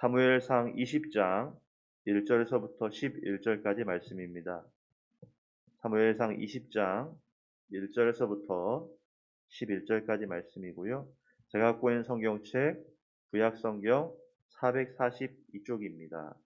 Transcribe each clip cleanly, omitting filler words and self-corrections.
사무엘상 20장 1절에서부터 11절까지 말씀입니다. 사무엘상 20장 1절에서부터 11절까지 말씀이고요. 제가 갖고 있는 성경책 구약성경 442쪽입니다.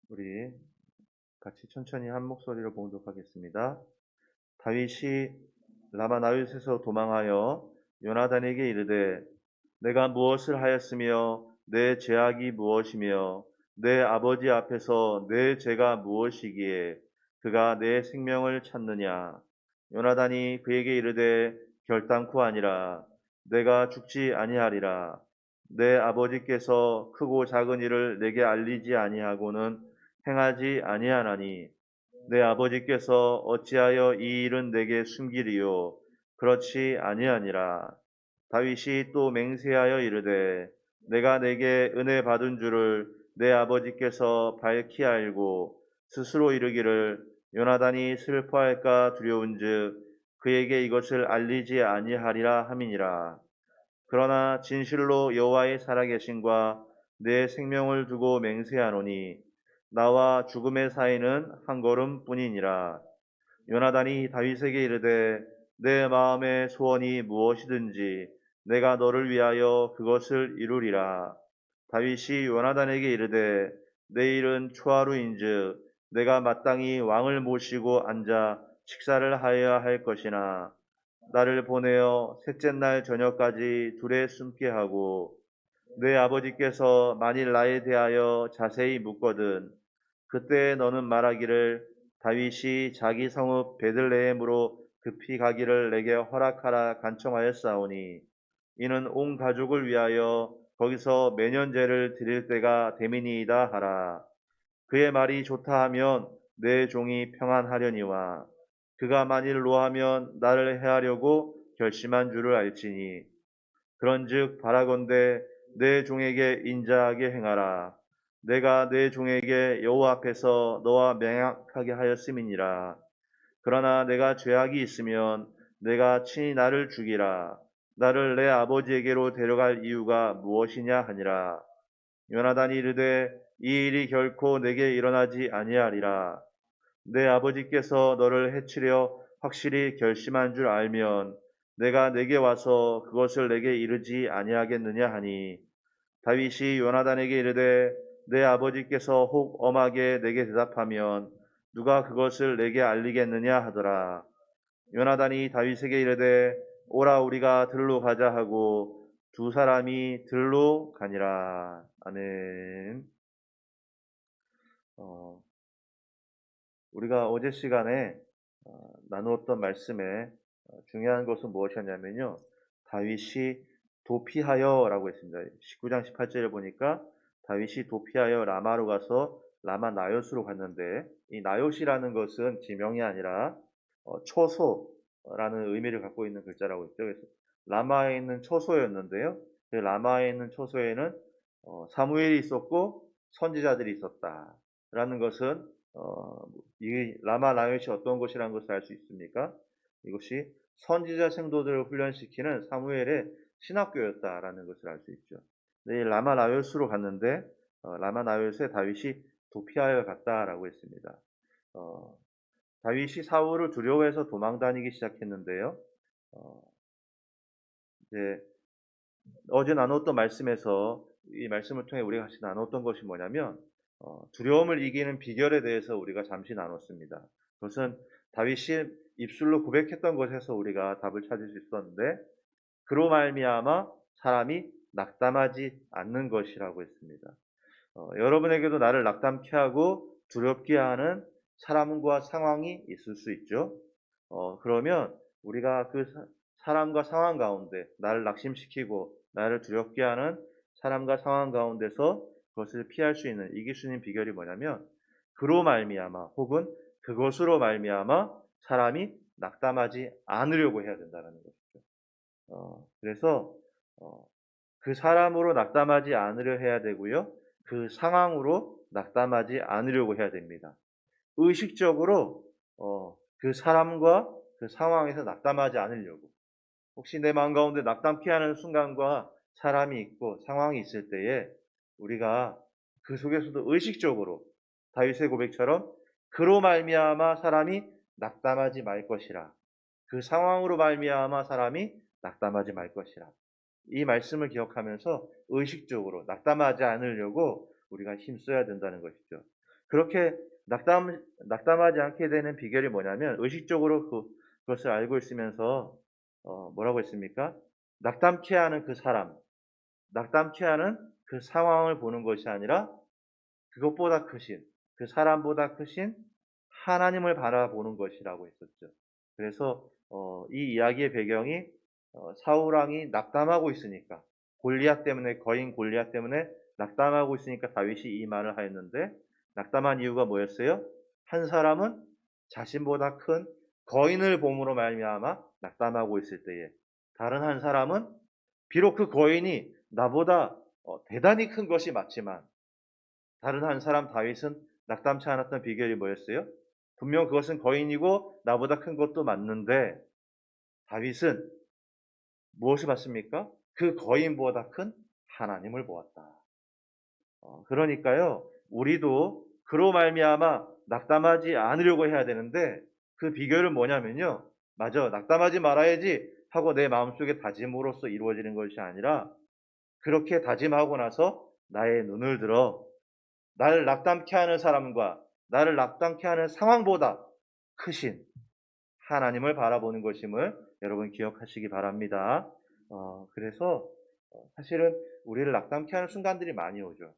우리 같이 천천히 한 목소리로 봉독하겠습니다. 다윗이 라마나윗에서 도망하여 요나단에게 이르되 내가 무엇을 하였으며 내 죄악이 무엇이며 내 아버지 앞에서 내 죄가 무엇이기에 그가 내 생명을 찾느냐. 요나단이 그에게 이르되 결단코 아니라 내가 죽지 아니하리라. 내 아버지께서 크고 작은 일을 내게 알리지 아니하고는 행하지 아니하나니 내 아버지께서 어찌하여 이 일은 내게 숨기리요. 그렇지 아니하니라. 다윗이 또 맹세하여 이르되 내가 내게 은혜 받은 줄을 내 아버지께서 밝히 알고 스스로 이르기를 요나단이 슬퍼할까 두려운즉 그에게 이것을 알리지 아니하리라 함이니라. 그러나 진실로 여호와의 살아계심과 내 생명을 두고 맹세하노니 나와 죽음의 사이는 한 걸음뿐이니라. 요나단이 다윗에게 이르되 내 마음의 소원이 무엇이든지 내가 너를 위하여 그것을 이루리라. 다윗이 요나단에게 이르되 내일은 초하루인즉 내가 마땅히 왕을 모시고 앉아 식사를 하여야 할 것이나 나를 보내어 셋째 날 저녁까지 둘에 숨게 하고 내 아버지께서 만일 나에 대하여 자세히 묻거든 그때 너는 말하기를 다윗이 자기 성읍 베들레헴으로 급히 가기를 내게 허락하라 간청하였사오니 이는 온 가족을 위하여 거기서 매년 제를 드릴 때가 되미니이다 하라. 그의 말이 좋다 하면 내 종이 평안하려니와 그가 만일 노하면 나를 해하려고 결심한 줄을 알지니 그런즉 바라건대 내 종에게 인자하게 행하라. 내가 내 종에게 여호와 앞에서 너와 맹약하게 하였음이니라. 그러나 내가 죄악이 있으면 내가 친히 나를 죽이라. 나를 내 아버지에게로 데려갈 이유가 무엇이냐 하니라. 요나단이 이르되 이 일이 결코 내게 일어나지 아니하리라. 내 아버지께서 너를 해치려 확실히 결심한 줄 알면 내가 내게 와서 그것을 내게 이르지 아니하겠느냐 하니 다윗이 요나단에게 이르되 내 아버지께서 혹 엄하게 내게 대답하면 누가 그것을 내게 알리겠느냐 하더라. 요나단이 다윗에게 이르되 오라 우리가 들로 가자 하고 두 사람이 들로 가니라. 아멘. 우리가 어제 시간에 나누었던 말씀에 중요한 것은 무엇이었냐면요. 다윗이 도피하여라고 했습니다. 19장 18절에 보니까 다윗이 도피하여 라마로 가서 라마 나요스로 갔는데 이 나요시라는 것은 지명이 아니라 초소라는 의미를 갖고 있는 글자라고 했죠. 그래서 라마에 있는 초소였는데요. 그 라마에 있는 초소에는 사무엘이 있었고 선지자들이 있었다라는 것은 이 라마 나요시 어떤 곳이라는 것을 알 수 있습니까? 이것이 선지자 생도들을 훈련시키는 사무엘의 신학교였다라는 것을 알 수 있죠. 네, 라마 나요스로 갔는데 라마 나요스에 다윗이 도피하여 갔다라고 했습니다. 다윗이 사울을 두려워해서 도망다니기 시작했는데요. 어, 이제 어제 나눴던 말씀에서 이 말씀을 통해 우리가 같이 나눴던 것이 뭐냐면 두려움을 이기는 비결에 대해서 우리가 잠시 나눴습니다. 그것은 다윗이 입술로 고백했던 것에서 우리가 답을 찾을 수 있었는데 그로 말미암아 사람이 낙담하지 않는 것이라고 했습니다. 여러분에게도 나를 낙담케 하고 두렵게 하는 사람과 상황이 있을 수 있죠. 그러면 우리가 그 사람과 상황 가운데 나를 낙심시키고 나를 두렵게 하는 사람과 상황 가운데서 그것을 피할 수 있는 이길 수 있는 비결이 뭐냐면 그로 말미암아 혹은 그것으로 말미암아 사람이 낙담하지 않으려고 해야 된다는 것이죠. 그래서 어, 그 사람으로 낙담하지 않으려 해야 되고요. 그 상황으로 낙담하지 않으려고 해야 됩니다. 의식적으로 그 사람과 그 상황에서 낙담하지 않으려고. 혹시 내 마음 가운데 낙담케 하는 순간과 사람이 있고 상황이 있을 때에 우리가 그 속에서도 의식적으로 다윗의 고백처럼 그로 말미암아 사람이 낙담하지 말 것이라. 그 상황으로 말미암아 사람이 낙담하지 말 것이라. 이 말씀을 기억하면서 의식적으로 낙담하지 않으려고 우리가 힘써야 된다는 것이죠. 그렇게 낙담하지 않게 되는 비결이 뭐냐면 의식적으로 그것을 알고 있으면서 뭐라고 했습니까? 낙담케 하는 그 사람, 낙담케 하는 그 상황을 보는 것이 아니라 그것보다 크신, 그 사람보다 크신 하나님을 바라보는 것이라고 했었죠. 그래서 이 이야기의 배경이 사울 왕이 낙담하고 있으니까 골리앗 때문에 거인 골리앗 때문에 낙담하고 있으니까 다윗이 이 말을 하였는데 낙담한 이유가 뭐였어요? 한 사람은 자신보다 큰 거인을 봄으로 말미암아 낙담하고 있을 때에 다른 한 사람은 비록 그 거인이 나보다 대단히 큰 것이 맞지만 다른 한 사람 다윗은 낙담치 않았던 비결이 뭐였어요? 분명 그것은 거인이고 나보다 큰 것도 맞는데 다윗은 무엇을 봤습니까? 그 거인보다 큰 하나님을 보았다. 그러니까요, 우리도 그로 말미암아 낙담하지 않으려고 해야 되는데 그 비결은 뭐냐면요. 맞아, 낙담하지 말아야지 하고 내 마음속에 다짐으로써 이루어지는 것이 아니라 그렇게 다짐하고 나서 나의 눈을 들어 나를 낙담케 하는 사람과 나를 낙담케 하는 상황보다 크신 하나님을 바라보는 것임을 여러분 기억하시기 바랍니다. 그래서 사실은 우리를 낙담케 하는 순간들이 많이 오죠.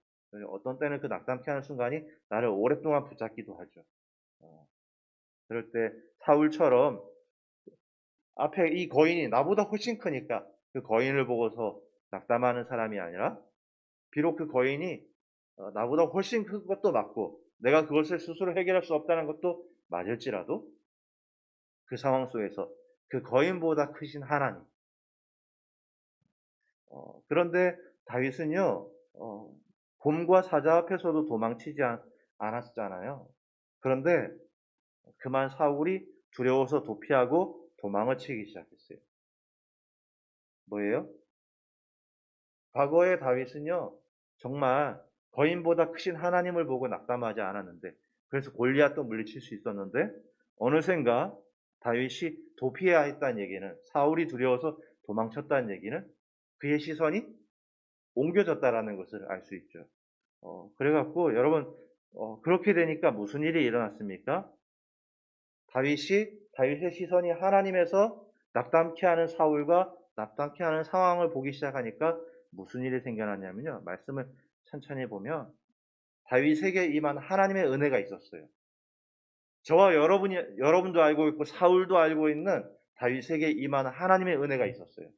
어떤 때는 그 낙담케 하는 순간이 나를 오랫동안 붙잡기도 하죠. 그럴 때 사울처럼 앞에 이 거인이 나보다 훨씬 크니까 그 거인을 보고서 낙담하는 사람이 아니라 비록 그 거인이 나보다 훨씬 큰 것도 맞고 내가 그것을 스스로 해결할 수 없다는 것도 맞을지라도 그 상황 속에서 그 거인보다 크신 하나님. 그런데 다윗은요, 곰과 사자 앞에서도 도망치지 않았잖아요. 그런데 그만 사울이 두려워서 도피하고 도망을 치기 시작했어요. 뭐예요? 과거의 다윗은요, 정말 거인보다 크신 하나님을 보고 낙담하지 않았는데, 그래서 골리앗도 물리칠 수 있었는데, 어느샌가 다윗이 도피해야 했다는 얘기는, 사울이 두려워서 도망쳤다는 얘기는 그의 시선이 옮겨졌다라는 것을 알 수 있죠. 그래갖고 여러분, 그렇게 되니까 무슨 일이 일어났습니까? 다윗의 시선이 하나님에서 낙담케 하는 사울과 낙담케 하는 상황을 보기 시작하니까 무슨 일이 생겨났냐면요. 말씀을 천천히 보면 다윗에게 임한 하나님의 은혜가 있었어요. 저와 여러분도 알고 있고 사울도 알고 있는 다윗에게 임한 하나님의 은혜가 있었어요.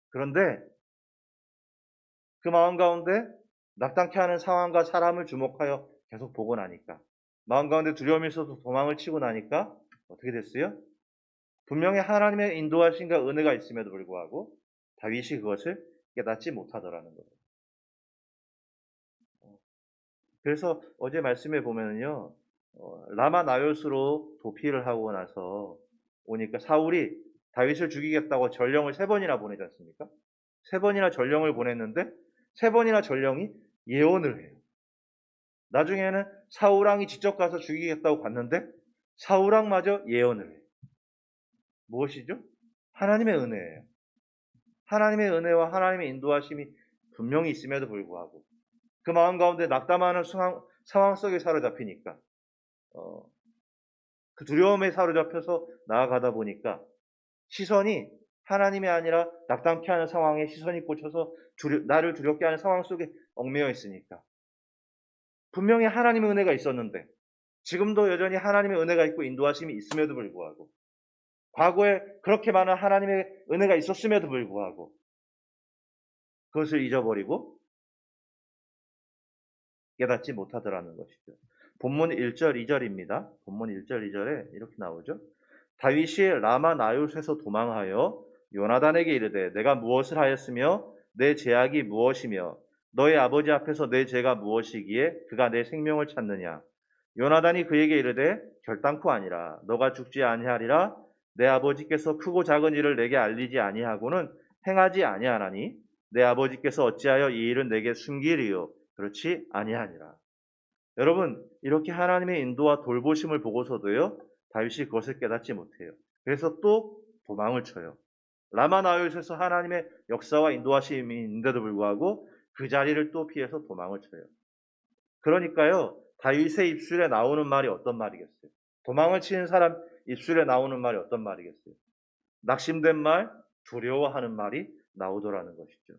그런데 그 마음 가운데 낙담케 하는 상황과 사람을 주목하여 계속 보고 나니까 마음 가운데 두려움이 있어서 도망을 치고 나니까 어떻게 됐어요? 분명히 하나님의 인도하심과 은혜가 있음에도 불구하고 다윗이 그것을 깨닫지 못하더라는 거예요. 그래서 어제 말씀에 보면은요, 라마 나요스로 도피를 하고 나서 오니까 사울이 다윗을 죽이겠다고 전령을 3번이나 보내지 않습니까? 3번이나 전령을 보냈는데 3번이나 전령이 예언을 해요. 나중에는 사울왕이 직접 가서 죽이겠다고 갔는데 사울왕마저 예언을 해요. 무엇이죠? 하나님의 은혜예요. 하나님의 은혜와 하나님의 인도하심이 분명히 있음에도 불구하고 그 마음 가운데 낙담하는 상황 속에 사로잡히니까 그 두려움에 사로잡혀서 나아가다 보니까 시선이 하나님이 아니라 낙담케 하는 상황에 시선이 꽂혀서 나를 두렵게 하는 상황 속에 얽매여 있으니까 분명히 하나님의 은혜가 있었는데 지금도 여전히 하나님의 은혜가 있고 인도하심이 있음에도 불구하고 과거에 그렇게 많은 하나님의 은혜가 있었음에도 불구하고 그것을 잊어버리고 깨닫지 못하더라는 것이죠. 본문 1절, 2절입니다. 본문 1절, 2절에 이렇게 나오죠. 다윗이 라마 나요스에서 도망하여 요나단에게 이르되 내가 무엇을 하였으며 내 죄악이 무엇이며 너의 아버지 앞에서 내 죄가 무엇이기에 그가 내 생명을 찾느냐. 요나단이 그에게 이르되 결단코 아니라 너가 죽지 아니하리라. 내 아버지께서 크고 작은 일을 내게 알리지 아니하고는 행하지 아니하나니 내 아버지께서 어찌하여 이 일은 내게 숨기리요. 그렇지 아니하니라. 여러분, 이렇게 하나님의 인도와 돌보심을 보고서도요, 다윗이 그것을 깨닫지 못해요. 그래서 또 도망을 쳐요. 라마나요에서 하나님의 역사와 인도하심이 있는데도 불구하고 그 자리를 또 피해서 도망을 쳐요. 그러니까요, 다윗의 입술에 나오는 말이 어떤 말이겠어요? 도망을 치는 사람 입술에 나오는 말이 어떤 말이겠어요? 낙심된 말, 두려워하는 말이 나오더라는 것이죠.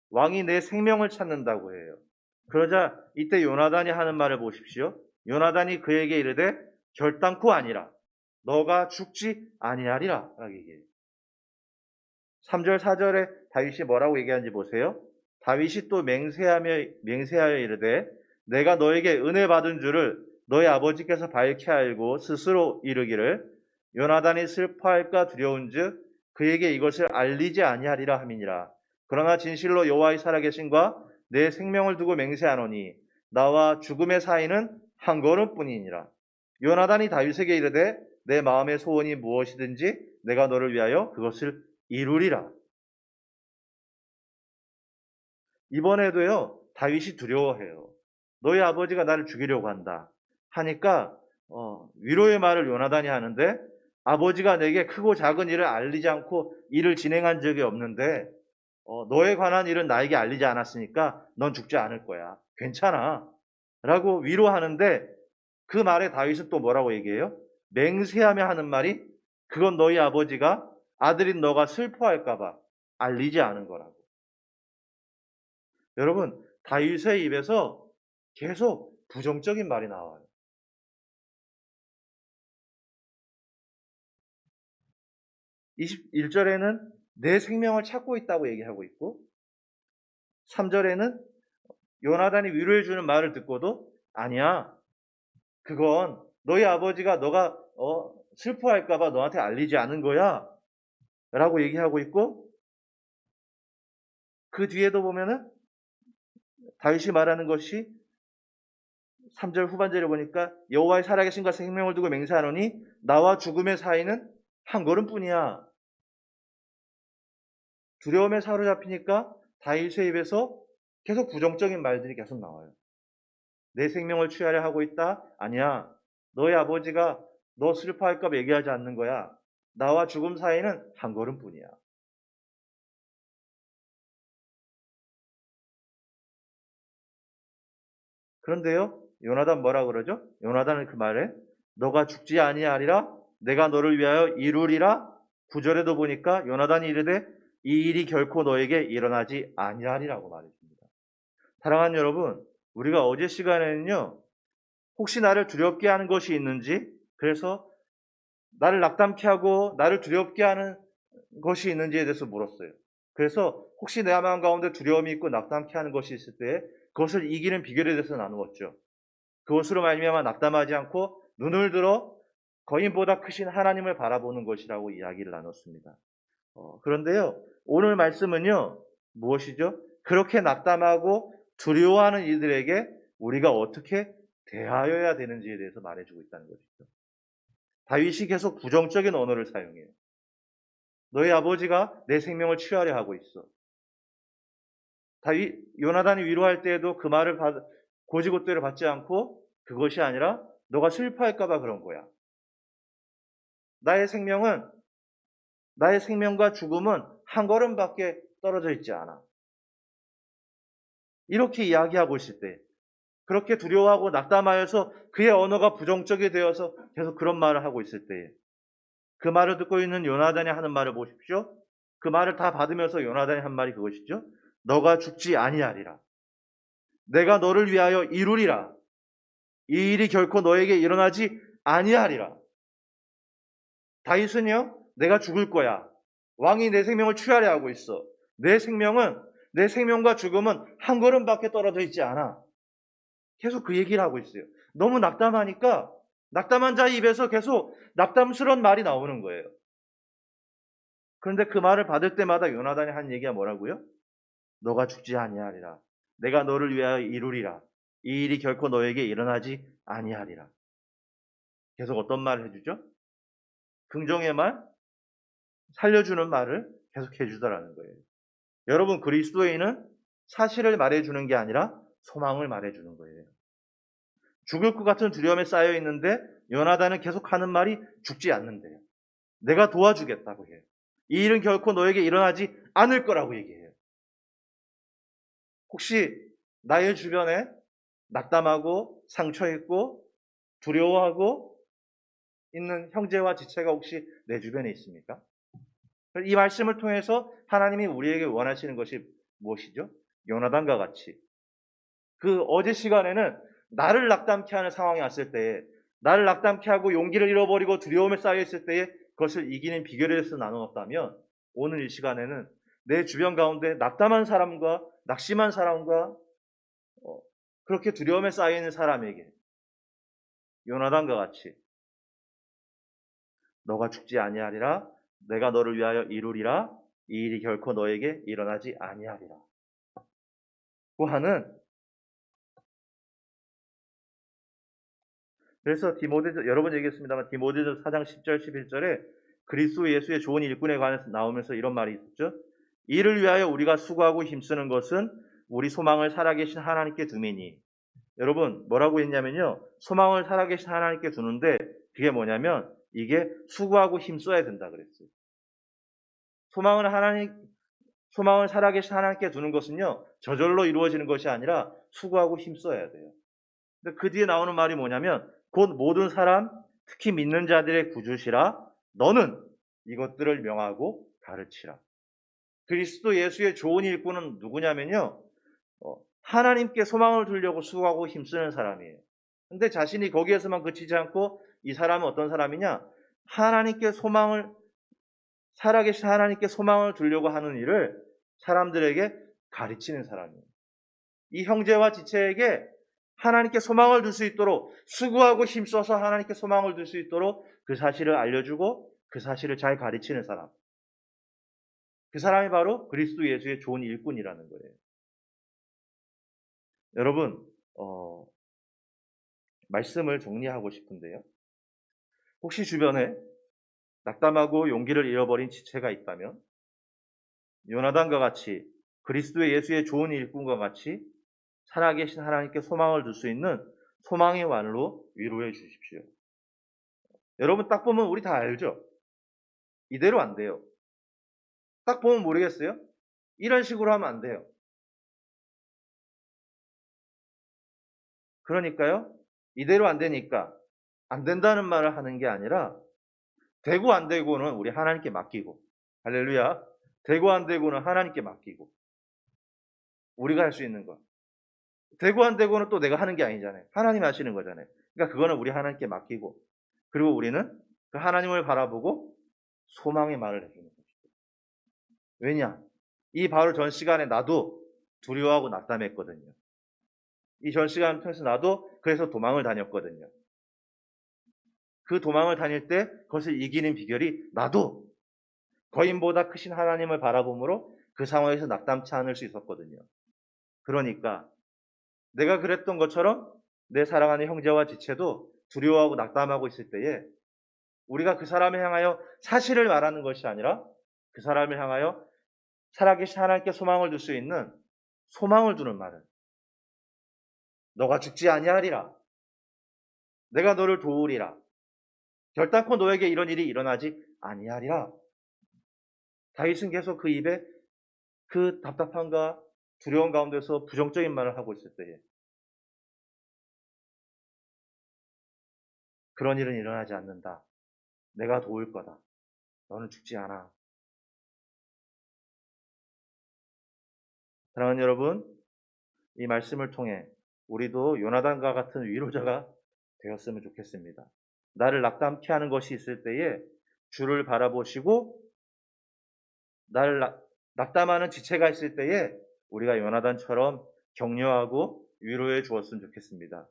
왕이 내 생명을 찾는다고 해요. 그러자 이때 요나단이 하는 말을 보십시오. 요나단이 그에게 이르되 결단코 아니라 너가 죽지 아니하리라 라고 얘기해요. 3절 4절에 다윗이 뭐라고 얘기하는지 보세요. 다윗이 또 맹세하여 이르되 내가 너에게 은혜 받은 줄을 너의 아버지께서 밝히 알고 스스로 이르기를 요나단이 슬퍼할까 두려운즉 그에게 이것을 알리지 아니하리라 함이니라. 그러나 진실로 여호와의 살아계신과 내 생명을 두고 맹세하노니 나와 죽음의 사이는 한 걸음뿐이니라. 요나단이 다윗에게 이르되 내 마음의 소원이 무엇이든지 내가 너를 위하여 그것을 이루리라. 이번에도요, 다윗이 두려워해요. 너희 아버지가 나를 죽이려고 한다 하니까 위로의 말을 요나단이 하는데 아버지가 내게 크고 작은 일을 알리지 않고 일을 진행한 적이 없는데 너에 관한 일은 나에게 알리지 않았으니까 넌 죽지 않을 거야. 괜찮아. 라고 위로하는데 그 말에 다윗은 또 뭐라고 얘기해요? 맹세하며 하는 말이 그건 너희 아버지가 아들인 너가 슬퍼할까 봐 알리지 않은 거라고. 여러분, 다윗의 입에서 계속 부정적인 말이 나와요. 21절에는 내 생명을 찾고 있다고 얘기하고 있고 3절에는 요나단이 위로해 주는 말을 듣고도 아니야. 그건 너희 아버지가 너가 슬퍼할까 봐 너한테 알리지 않은 거야. 라고 얘기하고 있고 그 뒤에도 보면은 다윗이 말하는 것이 3절 후반절에 보니까 여호와의 살아계신과 생명을 두고 맹세하노니 나와 죽음의 사이는 한 걸음뿐이야. 두려움에 사로잡히니까 다윗의 입에서 계속 부정적인 말들이 계속 나와요. 내 생명을 취하려 하고 있다? 아니야. 너희 아버지가 너 슬퍼할까 봐 얘기하지 않는 거야. 나와 죽음 사이는 한 걸음뿐이야. 그런데요, 요나단 뭐라 그러죠? 요나단은 그 말에 너가 죽지 아니하리라 내가 너를 위하여 이루리라 9절에도 보니까 요나단이 이르되 이 일이 결코 너에게 일어나지 아니하리라고 말했습니다. 사랑하는 여러분, 우리가 어제 시간에는요, 혹시 나를 두렵게 하는 것이 있는지, 그래서 나를 낙담케 하고 나를 두렵게 하는 것이 있는지에 대해서 물었어요. 그래서 혹시 내 마음 가운데 두려움이 있고 낙담케 하는 것이 있을 때 그것을 이기는 비결에 대해서 나누었죠. 그것으로 말미암아 낙담하지 않고 눈을 들어 거인보다 크신 하나님을 바라보는 것이라고 이야기를 나눴습니다. 그런데요, 오늘 말씀은요, 무엇이죠? 그렇게 낙담하고 두려워하는 이들에게 우리가 어떻게 대하여야 되는지에 대해서 말해주고 있다는 것이죠. 다윗이 계속 부정적인 언어를 사용해요. 너희 아버지가 내 생명을 취하려 하고 있어. 요나단이 위로할 때에도 그 말을 고지고대로 받지 않고 그것이 아니라 너가 슬퍼할까봐 그런 거야. 나의 생명과 죽음은 한 걸음밖에 떨어져 있지 않아. 이렇게 이야기하고 있을 때, 그렇게 두려워하고 낙담하여서 그의 언어가 부정적이 되어서 계속 그런 말을 하고 있을 때, 그 말을 듣고 있는 요나단이 하는 말을 보십시오. 그 말을 다 받으면서 요나단이 한 말이 그것이죠. 너가 죽지 아니하리라. 내가 너를 위하여 이루리라. 이 일이 결코 너에게 일어나지 아니하리라. 다윗은요, 내가 죽을 거야. 왕이 내 생명을 취하려 하고 있어. 내 생명과 죽음은 한 걸음밖에 떨어져 있지 않아. 계속 그 얘기를 하고 있어요. 너무 낙담하니까 낙담한 자의 입에서 계속 낙담스러운 말이 나오는 거예요. 그런데 그 말을 받을 때마다 요나단이 한 얘기가 뭐라고요? 너가 죽지 아니하리라. 내가 너를 위하여 이루리라. 이 일이 결코 너에게 일어나지 아니하리라. 계속 어떤 말을 해주죠? 긍정의 말, 살려주는 말을 계속 해주더라는 거예요. 여러분, 그리스도인은 사실을 말해주는 게 아니라 소망을 말해주는 거예요. 죽을 것 같은 두려움에 쌓여 있는데 요나단은 계속 하는 말이 죽지 않는데요. 내가 도와주겠다고 해요. 이 일은 결코 너에게 일어나지 않을 거라고 얘기해요. 혹시 나의 주변에 낙담하고 상처있고 두려워하고 있는 형제와 지체가 혹시 내 주변에 있습니까? 이 말씀을 통해서 하나님이 우리에게 원하시는 것이 무엇이죠? 요나단과 같이 그 어제 시간에는 나를 낙담케 하는 상황이 왔을 때에 나를 낙담케 하고 용기를 잃어버리고 두려움에 쌓여 있을 때에 그것을 이기는 비결에 대해서 나누었다면 오늘 이 시간에는 내 주변 가운데 낙담한 사람과 낙심한 사람과 그렇게 두려움에 쌓여 있는 사람에게 요나단과 같이 너가 죽지 아니하리라 내가 너를 위하여 이루리라 이 일이 결코 너에게 일어나지 아니하리라 고 하는 그래서 디모데서 여러 번 얘기했습니다만 디모데서 4장 10절 11절에 그리스도 예수의 좋은 일꾼에 관해서 나오면서 이런 말이 있었죠. 이를 위하여 우리가 수고하고 힘쓰는 것은 우리 소망을 살아계신 하나님께 둠이니 여러분 뭐라고 했냐면요. 소망을 살아계신 하나님께 두는데 그게 뭐냐면 이게 수고하고 힘써야 된다 그랬어요. 소망을 살아계신 하나님께 두는 것은요. 저절로 이루어지는 것이 아니라 수고하고 힘써야 돼요. 근데 그 뒤에 나오는 말이 뭐냐면 곧 모든 사람 특히 믿는 자들의 구주시라 너는 이것들을 명하고 가르치라. 그리스도 예수의 좋은 일꾼은 누구냐면요. 하나님께 소망을 두려고 수고하고 힘쓰는 사람이에요. 근데 자신이 거기에서만 그치지 않고 이 사람은 어떤 사람이냐? 하나님께 소망을 살아계신 하나님께 소망을 두려고 하는 일을 사람들에게 가르치는 사람이에요. 이 형제와 지체에게 하나님께 소망을 둘 수 있도록 수고하고 힘써서 하나님께 소망을 둘 수 있도록 그 사실을 알려주고 그 사실을 잘 가르치는 사람. 그 사람이 바로 그리스도 예수의 좋은 일꾼이라는 거예요. 여러분, 말씀을 정리하고 싶은데요. 혹시 주변에 낙담하고 용기를 잃어버린 지체가 있다면 요나단과 같이 그리스도의 예수의 좋은 일꾼과 같이 살아계신 하나님께 소망을 둘 수 있는 소망의 완로 위로해 주십시오. 여러분 딱 보면 우리 다 알죠? 이대로 안 돼요. 딱 보면 모르겠어요? 이런 식으로 하면 안 돼요. 그러니까요. 이대로 안 되니까 안 된다는 말을 하는 게 아니라 되고 안 되고는 우리 하나님께 맡기고 할렐루야. 되고 안 되고는 하나님께 맡기고 우리가 할 수 있는 것. 되고 안 되고는 또 내가 하는 게 아니잖아요. 하나님 하시는 거잖아요. 그러니까 그거는 우리 하나님께 맡기고 그리고 우리는 그 하나님을 바라보고 소망의 말을 해주는 것이죠. 왜냐? 이 바로 전 시간에 나도 두려워하고 낙담했거든요. 이 전 시간을 통해서 나도 그래서 도망을 다녔거든요. 그 도망을 다닐 때 그것을 이기는 비결이 나도 거인보다 크신 하나님을 바라봄으로 그 상황에서 낙담치 않을 수 있었거든요. 그러니까 내가 그랬던 것처럼 내 사랑하는 형제와 지체도 두려워하고 낙담하고 있을 때에 우리가 그 사람을 향하여 사실을 말하는 것이 아니라 그 사람을 향하여 살아계신 하나님께 소망을 둘 수 있는 소망을 두는 말은 너가 죽지 아니하리라. 내가 너를 도우리라. 결단코 너에게 이런 일이 일어나지 아니하리라. 다윗은 계속 그 입에 그 답답함과 두려움 가운데서 부정적인 말을 하고 있을 때에 그런 일은 일어나지 않는다. 내가 도울 거다. 너는 죽지 않아. 사랑하는 여러분, 이 말씀을 통해 우리도 요나단과 같은 위로자가 되었으면 좋겠습니다. 나를 낙담케 하는 것이 있을 때에 주를 바라보시고 나를 낙담하는 지체가 있을 때에 우리가 요나단처럼 격려하고 위로해 주었으면 좋겠습니다.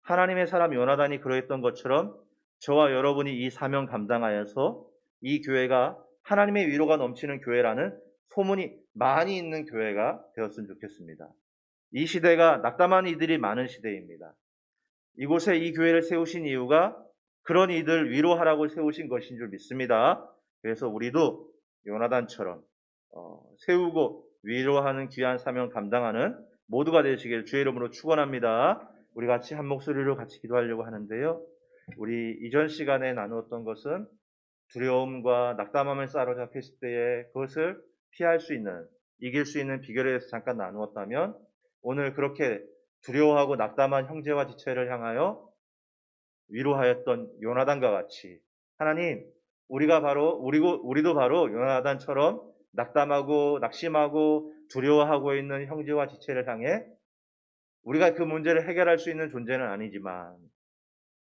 하나님의 사람 요나단이 그러했던 것처럼 저와 여러분이 이 사명 감당하여서 이 교회가 하나님의 위로가 넘치는 교회라는 소문이 많이 있는 교회가 되었으면 좋겠습니다. 이 시대가 낙담한 이들이 많은 시대입니다. 이곳에 이 교회를 세우신 이유가 그런 이들 위로하라고 세우신 것인 줄 믿습니다. 그래서 우리도 요나단처럼 세우고 위로하는 귀한 사명 감당하는 모두가 되시길 주의 이름으로 축원합니다. 우리 같이 한 목소리로 같이 기도하려고 하는데요. 우리 이전 시간에 나누었던 것은 두려움과 낙담함을 사로잡혔을 때에 그것을 피할 수 있는, 이길 수 있는 비결에 대해서 잠깐 나누었다면 오늘 그렇게 두려워하고 낙담한 형제와 지체를 향하여 위로하였던 요나단과 같이 하나님, 우리도 바로 요나단처럼 낙담하고 낙심하고 두려워하고 있는 형제와 지체를 향해 우리가 그 문제를 해결할 수 있는 존재는 아니지만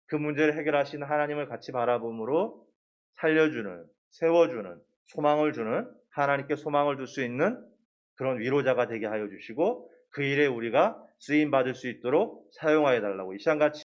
그 문제를 해결하시는 하나님을 같이 바라봄으로 살려주는, 세워주는, 소망을 주는, 하나님께 소망을 둘 수 있는 그런 위로자가 되게 하여 주시고 그 일에 우리가 쓰임받을 수 있도록 사용하여 달라고 이 시간 같이